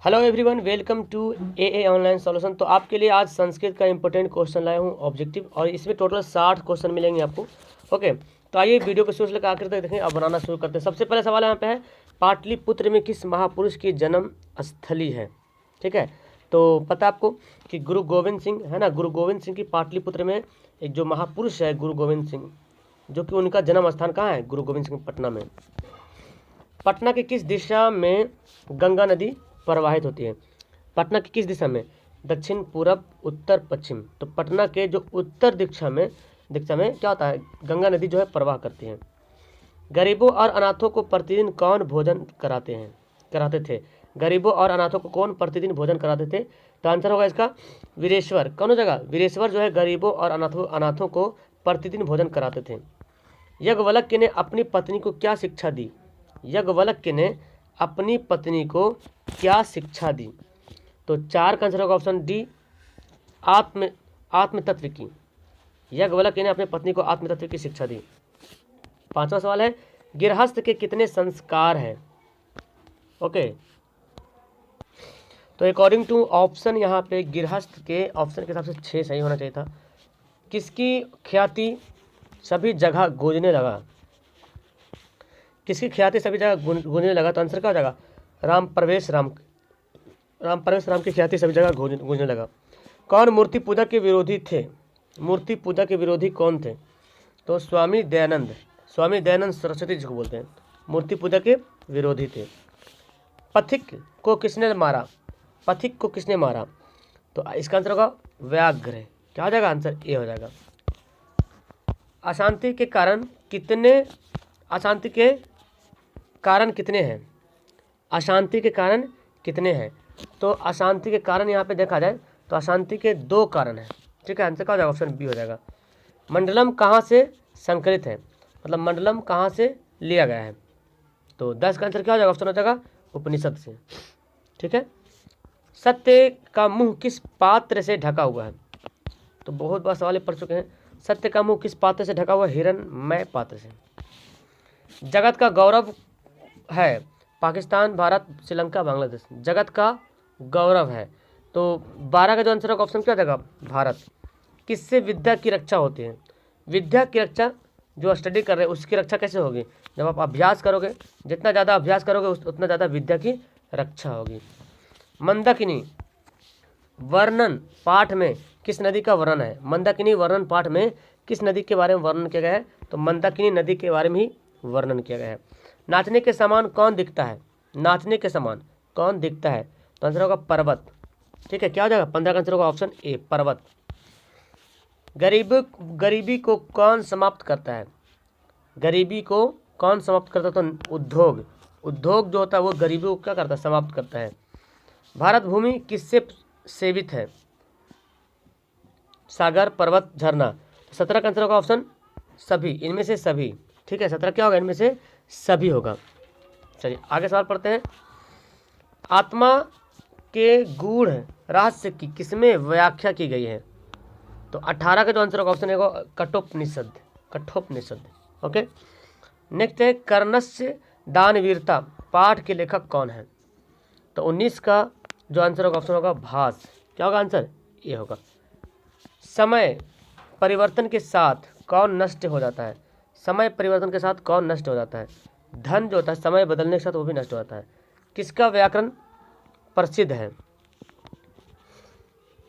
Hello everyone, welcome to a online solution. तो आपके लिए आज संस्कृत का इंपॉर्टेंट क्वेश्चन लाया हूँ ऑब्जेक्टिव, और इसमें टोटल 60 क्वेश्चन मिलेंगे आपको। ओके, तो आइए वीडियो को शुरू से लेकर आखिर तक देखें। अब बनाना शुरू करते हैं। सबसे पहले सवाल यहाँ पे है, पाटलिपुत्र में किस महापुरुष की जन्म स्थली है? ठीक है, तो पता आपको कि गुरु गोविंद सिंह है ना, गुरु गोविंद सिंह की पाटलिपुत्र में एक जो महापुरुष है गुरु गोविंद सिंह, जो कि उनका जन्म स्थान कहाँ है? गुरु गोविंद सिंह पटना में। पटना की किस दिशा में गंगा नदी प्रवाहित होती है? पटना की किस दिशा में? दक्षिण, पूरब, उत्तर, पश्चिम। तो पटना के जो उत्तर दिशा में क्या होता है? गंगा नदी जो है प्रवाह करती है। गरीबों और अनाथों को प्रतिदिन कौन भोजन कराते थे? गरीबों और अनाथों को कौन प्रतिदिन भोजन कराते थे? तो आंसर होगा इसका वीरेश्वर। कौन हो जाएगा? वीरेश्वर जो है गरीबों और अनाथों को प्रतिदिन भोजन कराते थे। याज्ञवल्क्य ने अपनी पत्नी को क्या शिक्षा दी? याज्ञवल्क्य ने अपनी पत्नी को क्या शिक्षा दी? तो 4 का आंसर होगा ऑप्शन डी, आत्म तत्व की। याज्ञवल्क्य ने अपनी पत्नी को आत्म तत्व की शिक्षा दी। 5वां सवाल है, गृहस्थ के कितने संस्कार हैं? ओके, तो अकॉर्डिंग टू ऑप्शन यहाँ पे गृहस्थ के ऑप्शन के हिसाब से 6 सही होना चाहिए था। किसकी ख्याति सभी जगह गूंजने लगा? किसकी ख्याति सभी जगह गूंजने लगा? तो आंसर क्या हो जाएगा? राम प्रवेश राम की ख्याति सभी जगह गूंजने लगा। कौन मूर्ति पूजा के विरोधी थे? मूर्ति पूजा के विरोधी कौन थे? तो स्वामी दयानंद सरस्वती जी को बोलते हैं, मूर्ति पूजा के विरोधी थे। पथिक को किसने मारा? तो इसका आंसर होगा व्याघ्र। क्या हो जाएगा? आंसर ए हो जाएगा। अशांति के कारण कितने हैं? अशांति के कारण कितने हैं? तो अशांति के कारण यहाँ पे देखा जाए तो अशांति के 2 कारण हैं। ठीक है, आंसर क्या हो जाएगा? ऑप्शन बी हो जाएगा। मंडलम कहाँ से संकलित है? मतलब मंडलम कहाँ से लिया गया है? तो 10 का आंसर क्या हो जाएगा? ऑप्शन हो जाएगा उपनिषद से। ठीक है, सत्य का मुंह किस पात्र से ढका हुआ है? तो बहुत बार सवाल पढ़ चुके हैं। सत्य का मुंह किस पात्र से ढका हुआ? हिरणमय पात्र से। जगत का गौरव है पाकिस्तान, भारत, श्रीलंका, बांग्लादेश। जगत का गौरव है, तो 12 का जो आंसर होगा ऑप्शन क्या देगा? भारत। किससे विद्या की रक्षा होती है? विद्या की रक्षा जो स्टडी कर रहे हैं उसकी रक्षा कैसे होगी? जब आप अभ्यास करोगे, जितना ज़्यादा अभ्यास करोगे उतना ज़्यादा विद्या की रक्षा होगी। मंदाकिनी वर्णन पाठ में किस नदी का वर्णन है? मंदाकिनी वर्णन पाठ में किस नदी के बारे में वर्णन किया गया है? तो मंदाकिनी नदी के बारे में ही वर्णन किया गया है। नाचने के समान कौन दिखता है? तो आंसर होगा पर्वत। ठीक है, क्या हो जाएगा? 15 का आंसर होगा ऑप्शन ए, पर्वत। गरीबी को कौन समाप्त करता है? तो उद्योग जो होता है वो गरीबी को क्या करता है? समाप्त करता है। भारत भूमि किससे सेवित है? सागर, पर्वत, झरना। 17 का आंसर होगा ऑप्शन सभी, इनमें से सभी। ठीक है, 17 क्या होगा? इनमें से सभी होगा। चलिए आगे सवाल पढ़ते हैं। आत्मा के गूढ़ रहस्य की किसमें व्याख्या की गई है? तो 18 का जो आंसर होगा ऑप्शन है कठोपनिषद। ओके, नेक्स्ट है, कर्णस्य दानवीरता पाठ के लेखक कौन है? तो 19 का जो आंसर होगा ऑप्शन होगा भास। क्या होगा? आंसर ये होगा। समय परिवर्तन के साथ कौन नष्ट हो जाता है? धन जो होता है समय बदलने के साथ वो भी नष्ट हो जाता है। किसका व्याकरण प्रसिद्ध है?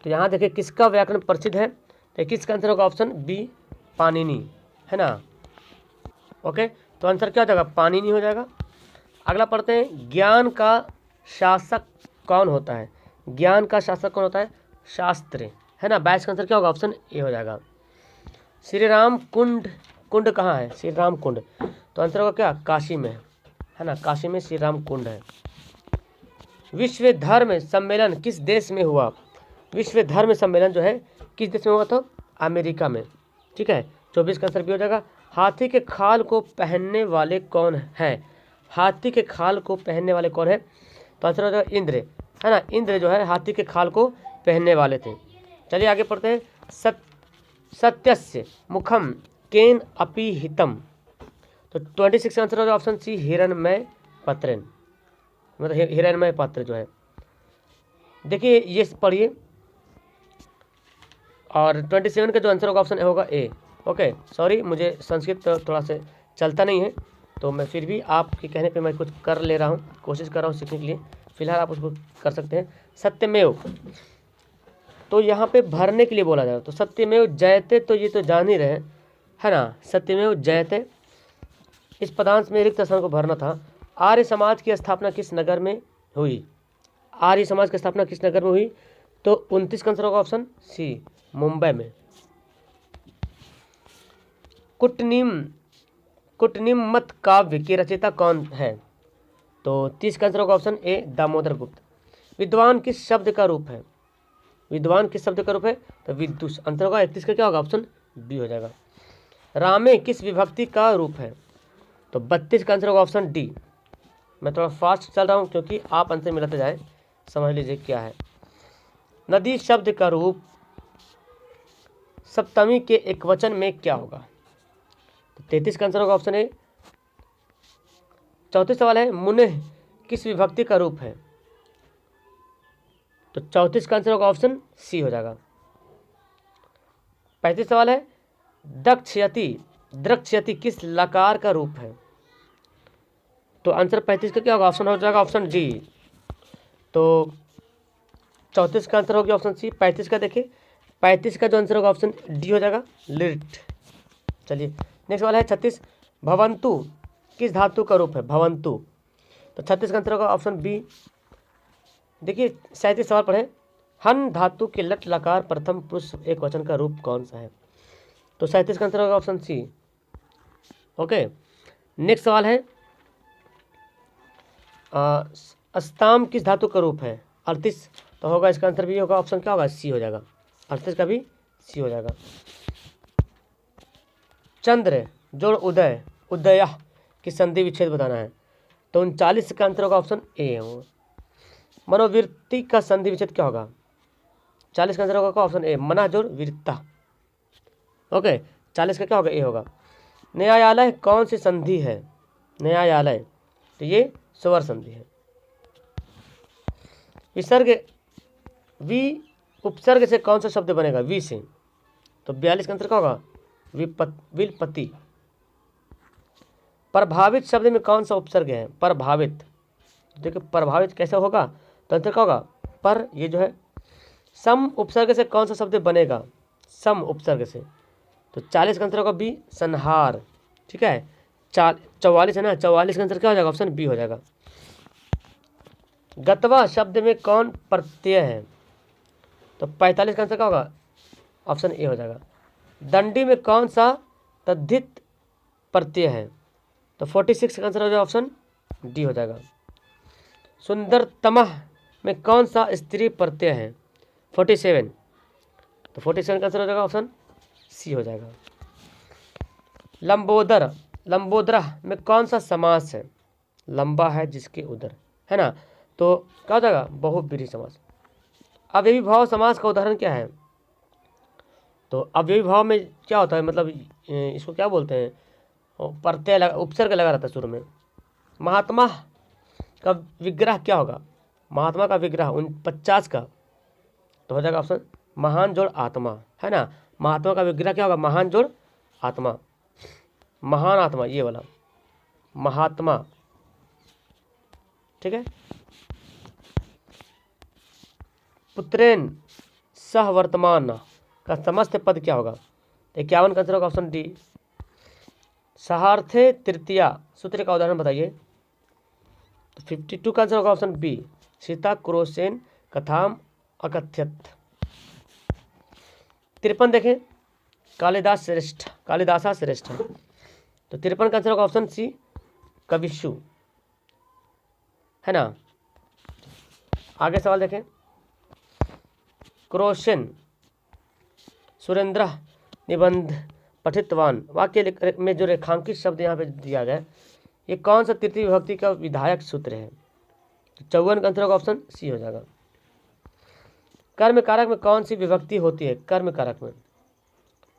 तो यहाँ देखिए किसका व्याकरण प्रसिद्ध है, तो किसका आंसर होगा? ऑप्शन बी, पाणिनि, है ना। ओके, तो आंसर क्या हो जाएगा? पाणिनि हो जाएगा। अगला पढ़ते हैं, ज्ञान का शासक कौन होता है? शास्त्र, है ना। 22 का आंसर क्या होगा? ऑप्शन ए हो जाएगा। श्री राम कुंड कहाँ है? श्री राम कुंड, तो आंसर होगा क्या? काशी में, है ना। काशी में श्री राम कुंड है। विश्व धर्म सम्मेलन किस देश में हुआ? विश्व धर्म सम्मेलन जो है किस देश में हुआ? तो अमेरिका में। ठीक है, 24 का आंसर भी हो जाएगा। हाथी के खाल को पहनने वाले कौन है? तो आंसर हो जाएगा इंद्र, है ना। इंद्र जो है हाथी के खाल को पहनने वाले थे। चलिए आगे पढ़ते हैं। सत्यस्य मुखम केन अपि हितम, तो 26 का आंसर होगा ऑप्शन सी, हिरणमय पात्र जो है। देखिए ये पढ़िए, और 27 का जो आंसर होगा ऑप्शन ए होगा ए। ओके, सॉरी मुझे संस्कृत थोड़ा सा चलता नहीं है, तो मैं फिर भी आपके कहने पे मैं कुछ कर ले रहा हूँ, कोशिश कर रहा हूँ सीखने के लिए। फिलहाल आप उसको कर सकते हैं। सत्यमेव, तो यहाँ पे भरने के लिए बोला जाएगा, तो सत्यमेव जयते तो ये तो जान ही रहे है ना, सत्यमेव जयते। इस पदांश में रिक्त स्थान को भरना था। आर्य समाज की स्थापना किस नगर में हुई? आर्य समाज की स्थापना किस नगर में हुई? तो 29 का आंसर होगा ऑप्शन सी, मुंबई में। कुटनिम्मत काव्य की रचयिता कौन है? तो 30 का आंसर होगा ऑप्शन ए, दामोदर गुप्त। विद्वान किस शब्द का रूप है? विद्वान किस शब्द का रूप है? तो विदुष। आंसर होगा 31 का क्या होगा? ऑप्शन बी हो जाएगा। रामे किस विभक्ति का रूप है? तो 32 का आंसर होगा ऑप्शन डी। मैं थोड़ा फास्ट चल रहा हूँ क्योंकि आप आंसर मिलाते जाएं, समझ लीजिए क्या है। नदी शब्द का रूप सप्तमी के एक वचन में क्या होगा? तो 33 का आंसर होगा ऑप्शन ए। 34 सवाल है, मुनेह किस विभक्ति का रूप है? तो 34 का आंसर होगा ऑप्शन सी हो जाएगा। 35 सवाल है, द्रक्ष्यति किस लकार का रूप है? तो आंसर 35 का क्या होगा? ऑप्शन हो जाएगा ऑप्शन डी। तो 34 का आंसर हो गया ऑप्शन सी। 35 का देखिए, 35 का जो आंसर होगा ऑप्शन डी हो जाएगा, लिट। चलिए नेक्स्ट सवाल है 36, भवंतु किस धातु का रूप है? भवंतु, तो 36 का आंसर होगा ऑप्शन बी। देखिए 37 सवाल पढ़े, हन धातु के लट लकार प्रथम पुरुष एक वचन का रूप कौन सा है? तो 37 का आंसर होगा ऑप्शन सी। ओके, नेक्स्ट सवाल है, अस्ताम किस धातु का रूप है? 38, तो होगा इसका आंसर भी होगा ऑप्शन क्या होगा? सी हो जाएगा। 38 का भी सी हो जाएगा। चंद्र जोड़ उदय, उदय की संधि विच्छेद बताना है, तो 39 का आंसर होगा ऑप्शन ए होगा। मनोवृत्ति का संधि विच्छेद क्या होगा? 40 का आंसर होगा ऑप्शन ए, मना जोड़ वीरता। ओके, 40 का क्या होगा? ए होगा। न्यायालय कौन सी संधि है? न्यायालय, तो ये स्वर संधि है। विसर्ग, वी उपसर्ग से कौन सा शब्द बनेगा? वी से, तो 42 का आंसर क्या होगा? विलपति। प्रभावित शब्द में कौन सा उपसर्ग है? प्रभावित, देखिए प्रभावित कैसे होगा? तो आंसर क्या होगा? पर, ये जो है सम उपसर्ग से कौन सा शब्द बनेगा? सम उपसर्ग से, तो 40 का आंसर होगा बी, संहार। ठीक है, 44 है ना, 44 का आंसर क्या हो जाएगा? ऑप्शन बी हो जाएगा। गत्वा शब्द में कौन प्रत्यय है? तो 45 का आंसर क्या होगा? ऑप्शन ए हो जाएगा। दंडी में कौन सा तद्धित प्रत्यय है? तो 46 का आंसर हो जाएगा ऑप्शन डी हो जाएगा। सुंदरतमः में कौन सा स्त्री प्रत्यय है? 47, तो 47 का आंसर हो जाएगा ऑप्शन सी हो जाएगा। लंबोदर, लंबोदरा में कौन सा समास है? लंबा है जिसके उदर, है ना, तो क्या हो जाएगा? बहुब्रीहि समास। अव्ययी भाव समास का उदाहरण क्या है? तो अव्ययी भाव में क्या होता है, मतलब इसको क्या बोलते हैं? प्रत्यय उपसर्ग लगा रहता है शुरू में। महात्मा का विग्रह क्या होगा? महात्मा का विग्रह 50 का, तो हो जाएगा ऑप्शन महान जोड़ आत्मा, है ना। महात्मा का विग्रह क्या होगा? महान जोड़ आत्मा, महान आत्मा, ये वाला महात्मा। ठीक है, पुत्रेन सह वर्तमान का समस्त पद क्या होगा? 51 का आंसर होगा ऑप्शन डी। सहार्थे तृतीया सूत्र का उदाहरण बताइए, तो 52 का आंसर होगा ऑप्शन बी, सीता क्रोसेन कथाम अकथ्यत। 53 देखें, कालिदास श्रेष्ठ, कालिदासा श्रेष्ठ, तो 53 का आंसर होगा ऑप्शन सी, कविशु, है ना। आगे सवाल देखें, क्रोशन सुरेंद्र निबंध पठितवान वाक्य में जो रेखांकित शब्द यहाँ पे दिया गया है, ये कौन सा तृतीय विभक्ति का विधायक सूत्र है? तो 54 का आंसर होगा ऑप्शन सी हो जाएगा। कर्म कारक में कौन सी विभक्ति होती है? कर्म कारक में,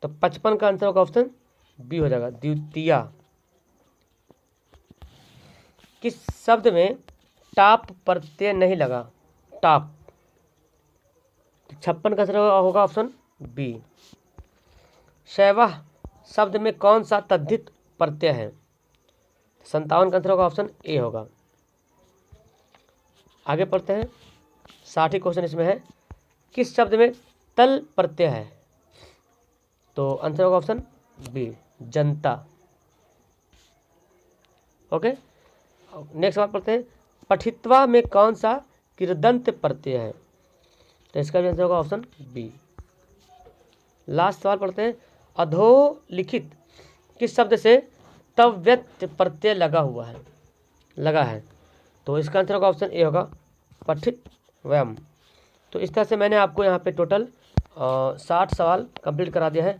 तो 55 का आंसर होगा ऑप्शन बी हो जाएगा, द्वितीया। किस शब्द में टाप प्रत्यय नहीं लगा? टाप, 56 का आंसर होगा ऑप्शन बी। शैवाह शब्द में कौन सा तद्धित प्रत्यय है? 57 का आंसर होगा ऑप्शन ए होगा। आगे पढ़ते हैं, 60 क्वेश्चन इसमें है, किस शब्द में तल प्रत्यय है? तो आंसर होगा ऑप्शन बी, जनता। ओके, नेक्स्ट सवाल पढ़ते हैं, पठित्वा में कौन सा कृदंत प्रत्यय है? तो इसका भी आंसर होगा ऑप्शन बी। लास्ट सवाल पढ़ते हैं, अधोलिखित किस शब्द से तव्यत प्रत्यय लगा है? तो इसका आंसर होगा ऑप्शन ए होगा, पठित व्यम। तो इस तरह से मैंने आपको यहाँ पे टोटल 60 सवाल कंप्लीट करा दिया है।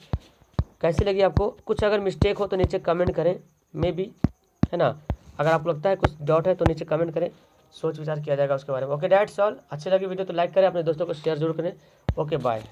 कैसी लगी आपको? कुछ अगर मिस्टेक हो तो नीचे कमेंट करें, मे बी, है ना। अगर आपको लगता है कुछ डाउट है तो नीचे कमेंट करें, सोच विचार किया जाएगा उसके बारे में। Okay, that's all. अच्छी लगी वीडियो तो लाइक करें, अपने दोस्तों को शेयर जरूर करें। Okay, bye.